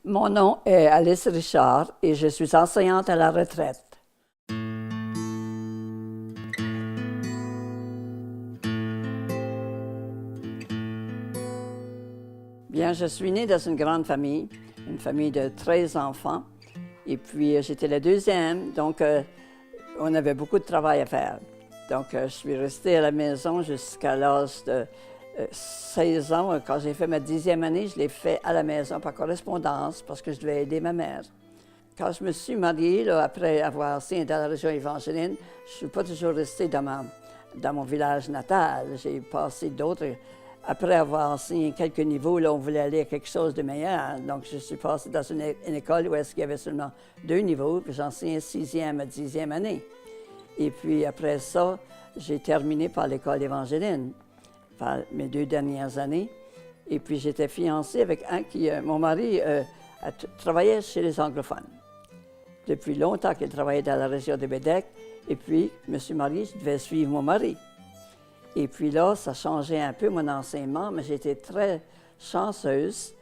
Mon nom est Alice Richard et je suis enseignante à la retraite. Bien, je suis née dans une grande famille, une famille de 13 enfants. Et puis, j'étais la deuxième, donc on avait beaucoup de travail à faire. Donc, je suis restée à la maison jusqu'à l'âge de 16 ans. Quand j'ai fait ma 10e année, je l'ai fait à la maison par correspondance parce que je devais aider ma mère. Quand je me suis mariée, là, après avoir enseigné dans la région évangélique, je ne suis pas toujours restée dans mon village natal. J'ai passé d'autres. Après avoir enseigné quelques niveaux, là, on voulait aller à quelque chose de meilleur. Donc, je suis passée dans une école où il y avait seulement 2 niveaux, puis j'ai enseigné 6e à 10e année. Et puis après ça, j'ai terminé par l'école évangélique, par mes 2 dernières années. Et puis j'étais fiancée avec un qui, mon mari, travaillait chez les anglophones. Depuis longtemps qu'il travaillait dans la région de Bédec. Et puis, je me suis mariée, je devais suivre mon mari. Et puis là, ça changeait un peu mon enseignement, mais j'étais très chanceuse.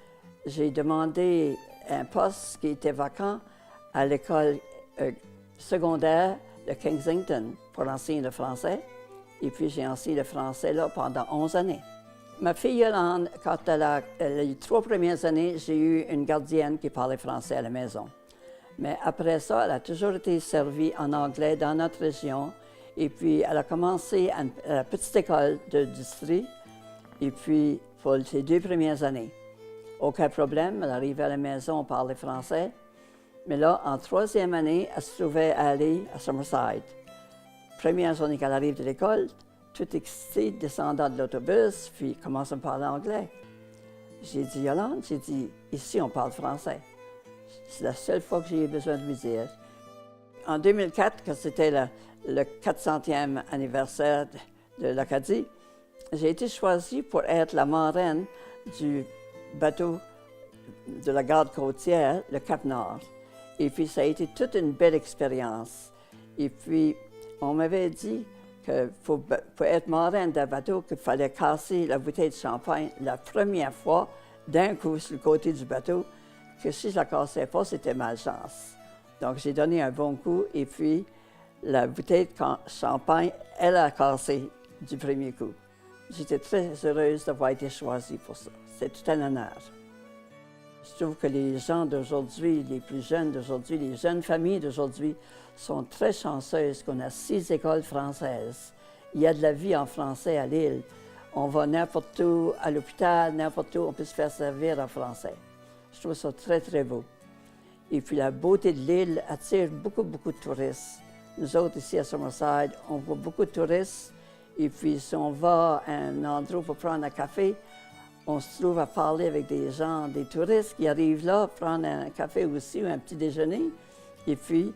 J'ai demandé un poste qui était vacant à l'école secondaire de Kensington pour enseigner le français. Et puis j'ai enseigné le français là pendant 11 années. Ma fille Yolande, quand elle a eu 3 premières années, j'ai eu une gardienne qui parlait français à la maison. Mais après ça, elle a toujours été servie en anglais dans notre région. Et puis, elle a commencé à la petite école de district. Et puis, pour ses 2 premières années, aucun problème. Elle arrivait à la maison, on parlait français. Mais là, en 3e année, elle se trouvait à aller à Summerside. Première journée qu'elle arrive de l'école, tout excitée, descendant de l'autobus, puis commence à me parler anglais. J'ai dit, Yolande, j'ai dit, ici, on parle français. C'est la seule fois que j'ai eu besoin de lui dire. En 2004, quand c'était le 400e anniversaire de l'Acadie, j'ai été choisie pour être la marraine du bateau de la garde côtière, le Cap-Nord. Et puis, ça a été toute une belle expérience. Et puis, on m'avait dit que pour être marraine d'un bateau, qu'il fallait casser la bouteille de champagne la première fois, d'un coup, sur le côté du bateau, que si je la cassais pas, c'était malchance. Donc, j'ai donné un bon coup et puis la bouteille de champagne, elle a cassé du premier coup. J'étais très heureuse d'avoir été choisie pour ça. C'est tout un honneur. Je trouve que les gens d'aujourd'hui, les plus jeunes d'aujourd'hui, les jeunes familles d'aujourd'hui sont très chanceuses qu'on a 6 écoles françaises. Il y a de la vie en français à Lille. On va n'importe où, à l'hôpital, n'importe où, on peut se faire servir en français. Je trouve ça très, très beau. Et puis la beauté de l'île attire beaucoup, beaucoup de touristes. Nous autres, ici à Summerside, on voit beaucoup de touristes. Et puis si on va à un endroit pour prendre un café, on se trouve à parler avec des gens, des touristes qui arrivent là, prendre un café aussi ou un petit déjeuner. Et puis,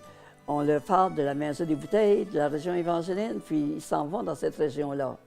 on leur parle de la maison des bouteilles, de la région évangélique, puis ils s'en vont dans cette région-là.